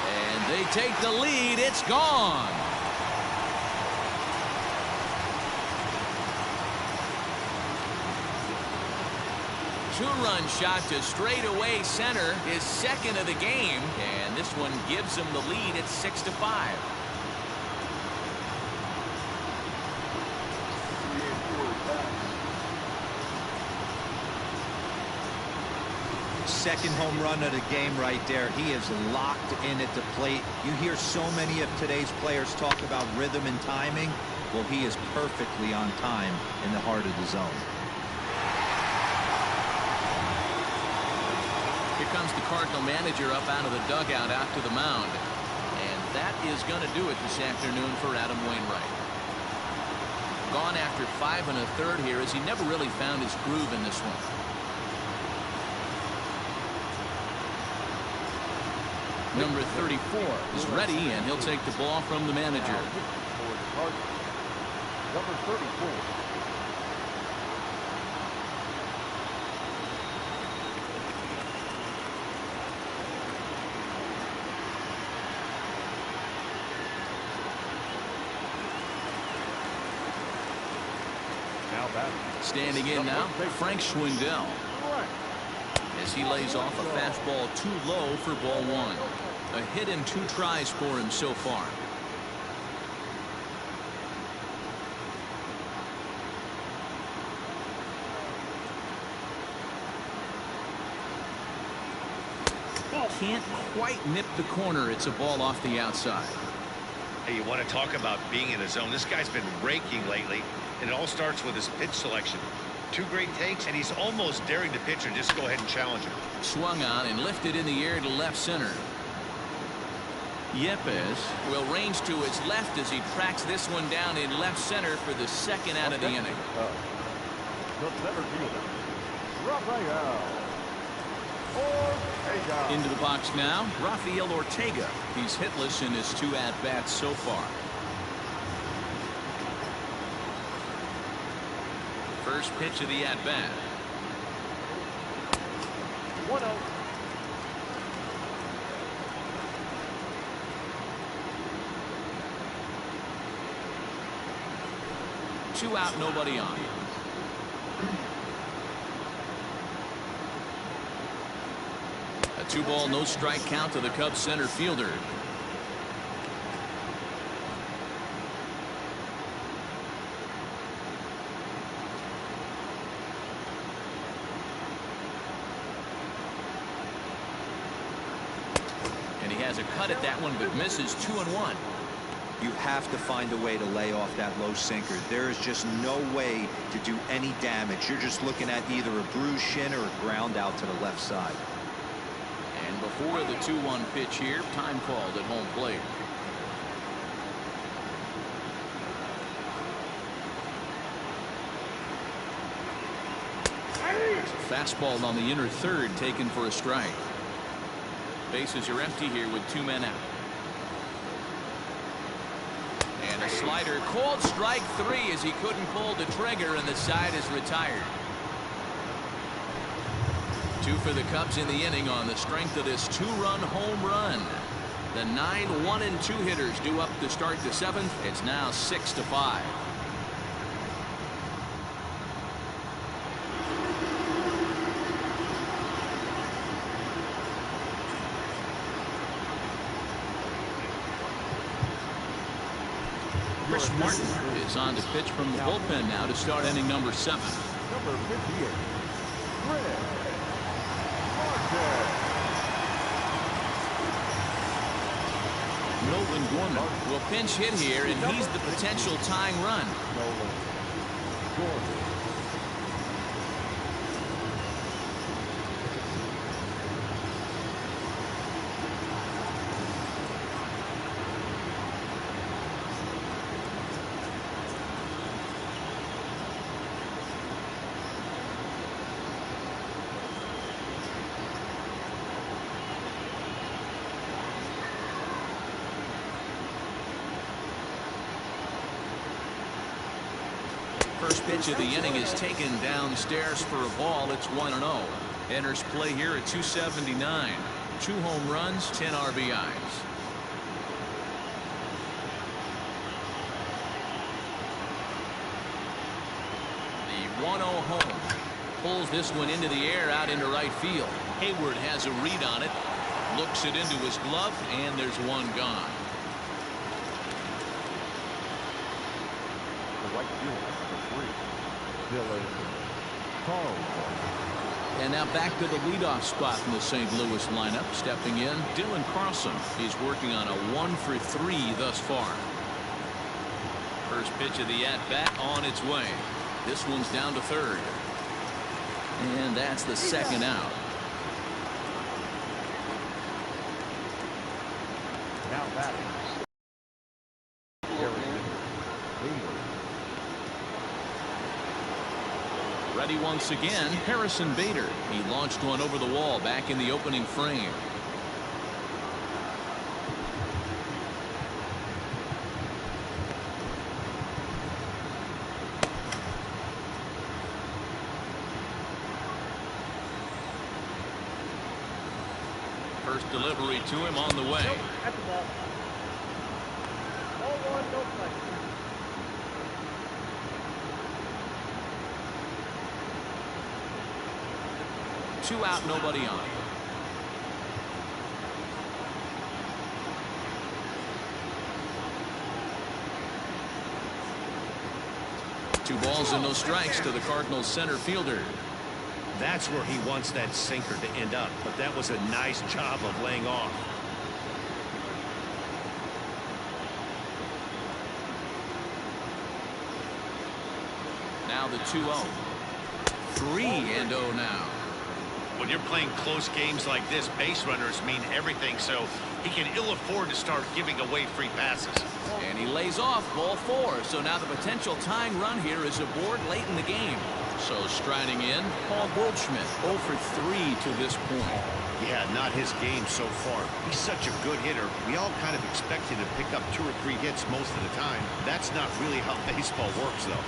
And they take the lead. It's gone. Two-run shot to straightaway center, his second of the game, and this one gives him the lead at 6-5. Second home run of the game right there. He is locked in at the plate. You hear so many of today's players talk about rhythm and timing. Well, he is perfectly on time in the heart of the zone. Here comes the Cardinal manager up out of the dugout out to the mound. And that is going to do it this afternoon for Adam Wainwright. Gone after 5 1/3 here as he never really found his groove in this one. Number 34 is ready, and he'll take the ball from the manager. Number 34. Now back. Standing in now, Frank Schwindel. As he lays off a fastball too low for ball one. A hit in 2 tries for him so far. Can't quite nip the corner. It's a ball off the outside. Hey, you want to talk about being in the zone? This guy's been raking lately, and it all starts with his pitch selection. 2 great takes, and he's almost daring the pitcher just go ahead and challenge him. Swung on and lifted in the air to left center. Yepes will range to his left as he tracks this one down in left center for the second out of the inning. The center fielder, Rafael Ortega. Into the box now, Rafael Ortega. He's hitless in his 2 at-bats so far. First pitch of the at-bat. 1-0. Two out, nobody on. A 2-ball, no strike count to the Cubs center fielder. And he has a cut at that one, but misses 2-1. You have to find a way to lay off that low sinker. There is just no way to do any damage. You're just looking at either a bruised shin or a ground out to the left side. And before the 2-1 pitch here, time called at home plate. Fastball on the inner third, taken for a strike. Bases are empty here with 2 men out. And a slider, called strike 3 as he couldn't pull the trigger, and the side is retired. 2 for the Cubs in the inning on the strength of this 2-run home run. The 9 1-2 hitters due up to start the 7th. It's now 6-5. Chris Martin is on to pitch from the bullpen now to start inning number 7. Number 58, Chris Martin. Nolan Gorman will pinch hit here, and he's the potential tying run. Nolan Gorman. First pitch of the inning is taken downstairs for a ball. It's 1-0. Enters play here at 279. 2 home runs, 10 RBIs. The 1-0 home. Pulls this one into the air out into right field. Hayward has a read on it. Looks it into his glove, and there's one gone. The right fielder, number 3, Dylan Carlson. And now back to the leadoff spot in the St. Louis lineup. Stepping in, Dylan Carlson. He's working on a 1-for-3 thus far. First pitch of the at-bat on its way. This one's down to third. And that's the second out. Now batting. Ready once again, Harrison Bader. He launched one over the wall back in the opening frame. First delivery to him on the way. At the ball. 0-1, no play. Two out, nobody on. Two balls and no strikes to the Cardinals center fielder. That's where he wants that sinker to end up, but that was a nice job of laying off. Now the 2-0. 3-0 now. When you're playing close games like this, base runners mean everything, so he can ill afford to start giving away free passes. And he lays off ball 4, so now the potential tying run here is aboard late in the game. So striding in, Paul Goldschmidt, 0 for 3 to this point. Yeah, not his game so far. He's such a good hitter. We all kind of expect him to pick up 2 or 3 hits most of the time. That's not really how baseball works, though.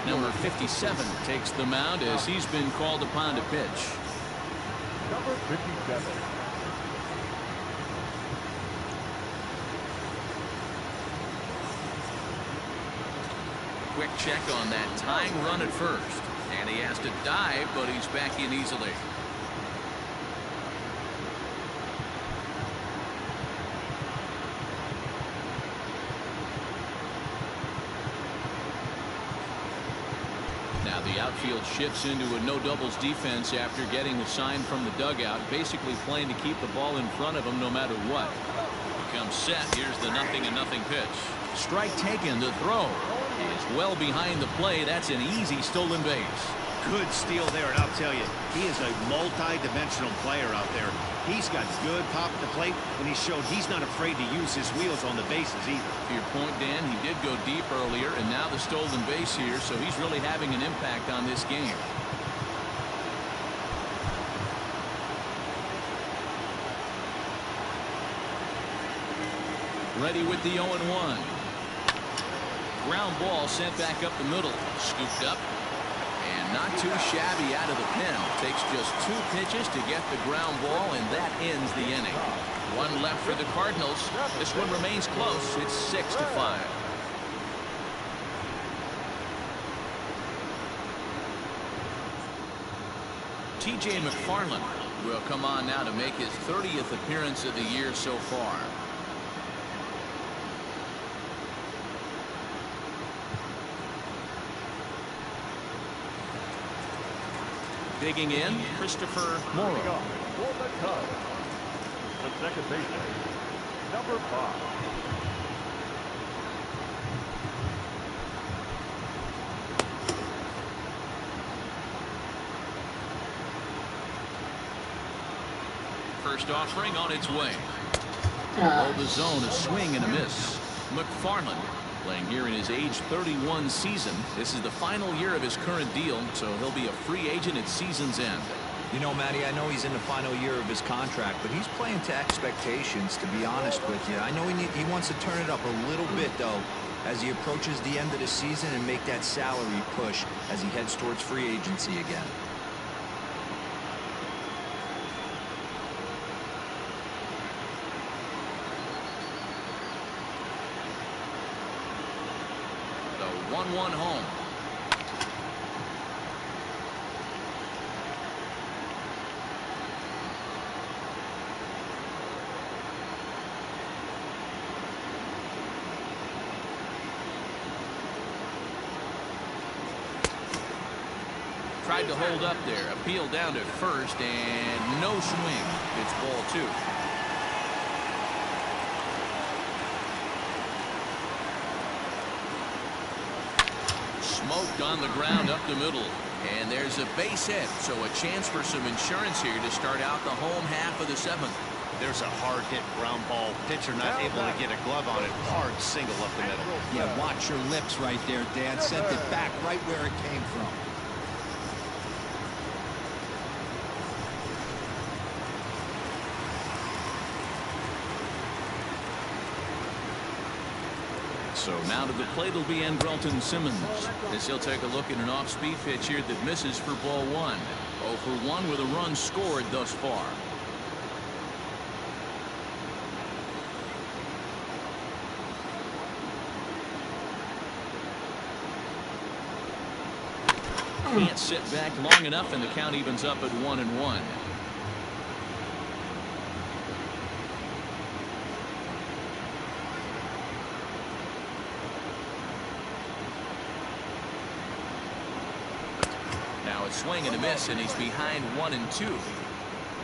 Number 57 takes the mound as he's been called upon to pitch. Number 57. Quick check on that tying run at first. And he has to dive, but he's back in easily. Now the outfield shifts into a no-doubles defense after getting the sign from the dugout, basically playing to keep the ball in front of him no matter what. Becomes set. Here's the 0-0 pitch. Strike taken. The throw is well behind the play. That's an easy stolen base. Good steal there, and I'll tell you, he is a multi-dimensional player out there. He's got good pop at the plate, and he showed he's not afraid to use his wheels on the bases either. To your point, Dan, he did go deep earlier, and now the stolen base here, so he's really having an impact on this game. Ready with the 0-1. Ground ball sent back up the middle. Scooped up. And not too shabby out of the pen. Takes just 2 pitches to get the ground ball, and that ends the inning. 1 left for the Cardinals. This one remains close. It's 6-5. TJ McFarland will come on now to make his 30th appearance of the year so far. Digging in, Christopher Morrow. For the Cubs, the second baseman, number 5. First offering on its way. Below the zone, a swing and a miss. McFarland playing here in his age 31 season. This is the final year of his current deal, so he'll be a free agent at season's end. You know, Matty, I know he's in the final year of his contract, but he's playing to expectations, to be honest with you. I know he wants to turn it up a little bit, though, as he approaches the end of the season and make that salary push as he heads towards free agency again. The 1-1 home. Tried to hold up there. Appeal down to first, and no swing. It's ball 2. Smoked on the ground up the middle. And there's a base hit, so a chance for some insurance here to start out the home half of the 7th. There's a hard hit ground ball. Pitcher not able to get a glove on it. Hard single up the middle. Yeah, watch your lips right there, Dan. Sent it back right where it came from. So now to the plate will be Andrelton Simmons. As he'll take a look at an off-speed pitch here that misses for ball 1. 0 for 1 with a run scored thus far. Can't sit back long enough, and the count evens up at 1-1. Now a swing and a miss, and he's behind 1-2.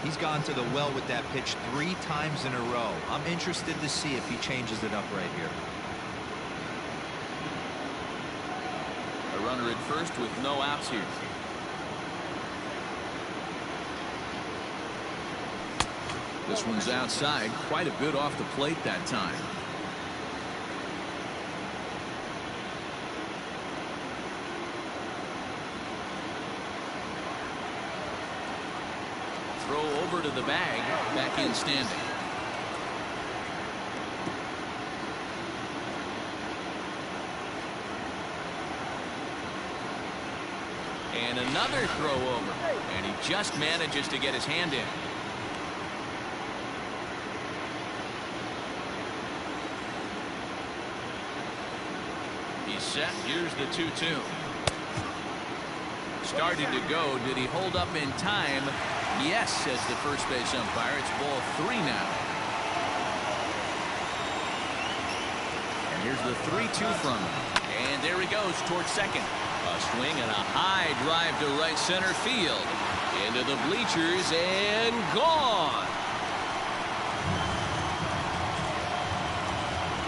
He's gone to the well with that pitch 3 times in a row. I'm interested to see if he changes it up right here. A runner at first with no outs here. This one's outside, quite a bit off the plate that time. over to the bag. Back in standing. And another throw over. And he just manages to get his hand in. He's set. Here's the 2-2. Started to go. Did he hold up in time? Yes, says the first base umpire. It's ball 3 now. And here's the 3-2 from him. And there he goes towards second. A swing and a high drive to right center field. Into the bleachers and gone.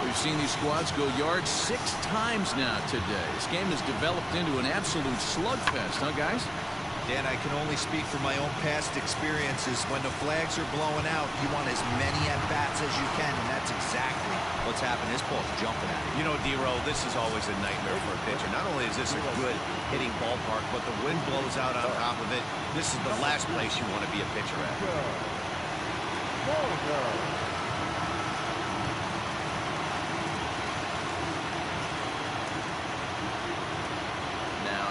We've seen these squads go yards 6 times now today. This game has developed into an absolute slugfest, huh, guys? Dan, I can only speak from my own past experiences. When the flags are blowing out, you want as many at-bats as you can, and that's exactly what's happened. This ball's jumping at it. You know, D-Row, this is always a nightmare for a pitcher. Not only is this a good hitting ballpark, but the wind blows out on top of it. This is the last place you want to be a pitcher at.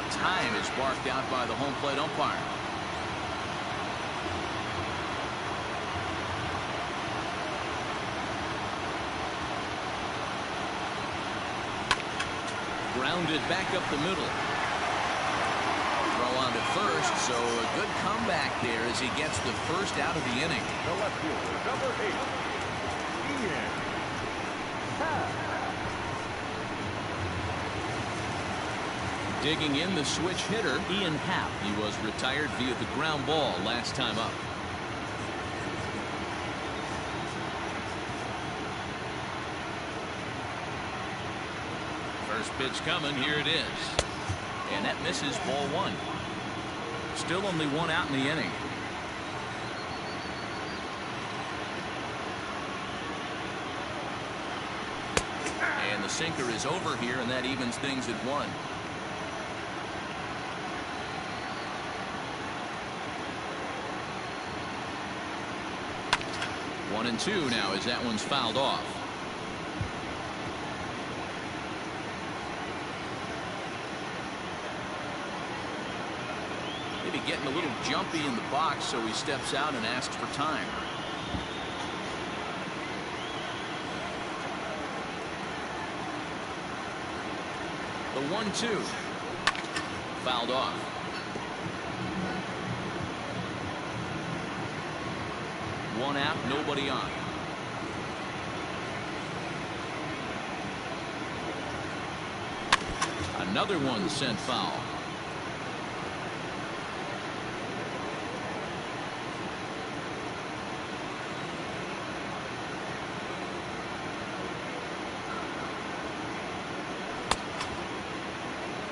Time is barked out by the home plate umpire. Grounded back up the middle. Throw on to first, so a good comeback there as he gets the first out of the inning. The left fielder, number 8, Ian. Digging in the switch hitter, Ian Happ. He was retired via the ground ball last time up. First pitch coming. Here it is. And that misses, ball 1. Still only 1 out in the inning. And the sinker is over here, and that evens things at 1. One and 2 now as that one's fouled off. Maybe getting a little jumpy in the box, so he steps out and asks for time. The 1-2. Fouled off. One out, nobody on. Another one sent foul.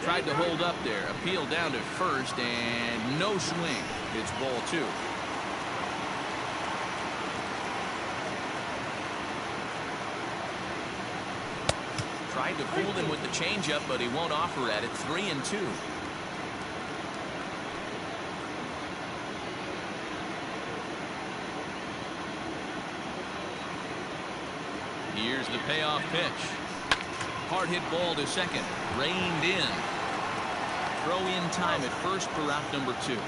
Tried to hold up there. Appeal down to first, and no swing. It's ball 2. Tried to fool him with the changeup, but he won't offer at it. 3-2. Here's the payoff pitch. Hard hit ball to second. Reined in. Throw in time at first for out number 2. The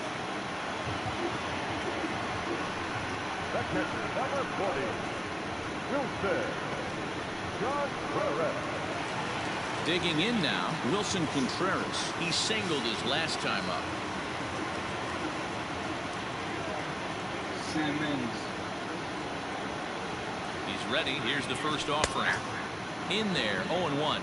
catcher, number 40, Wilson Contreras. Digging in now, Wilson Contreras. He singled his last time up. Simmons. He's ready. Here's the first offering. In there, 0-1.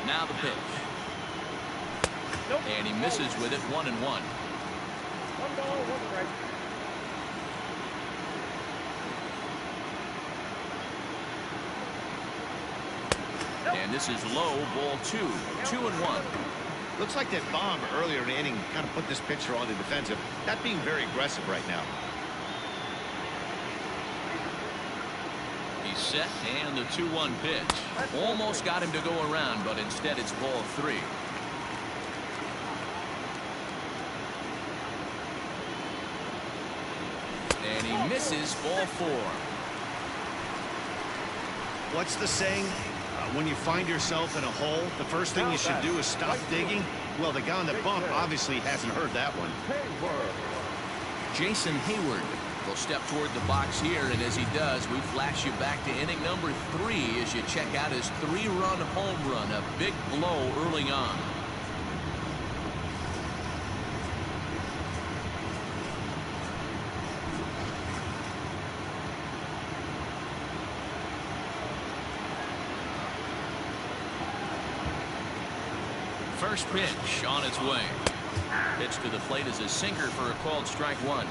Now the pitch. And he misses with it. 1-1. 1 ball, 1 strike. And this is low, ball 2. 2-1. Looks like that bomb earlier in the inning kind of put this pitcher on the defensive. Not being very aggressive right now. set, and the 2-1 pitch. Almost got him to go around, but instead it's ball 3. And he misses ball 4. What's the saying? When you find yourself in a hole, the first thing you should do is stop digging. Well, the guy on the bump obviously hasn't heard that one. Jason Hayward will step toward the box here, and as he does, we flash you back to inning number 3 as you check out his 3-run home run, a big blow early on. First pitch on its way. Pitch to the plate is a sinker for a called strike 1.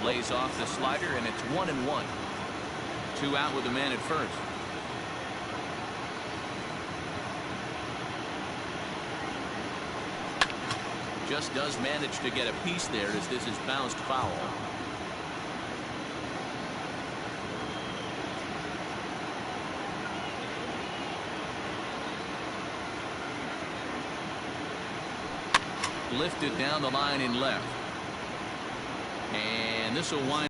Lays off the slider, and it's 1-1. 2 out with a man at first. Just does manage to get a piece there as this is bounced foul. Lifted down the line in left. And this will wind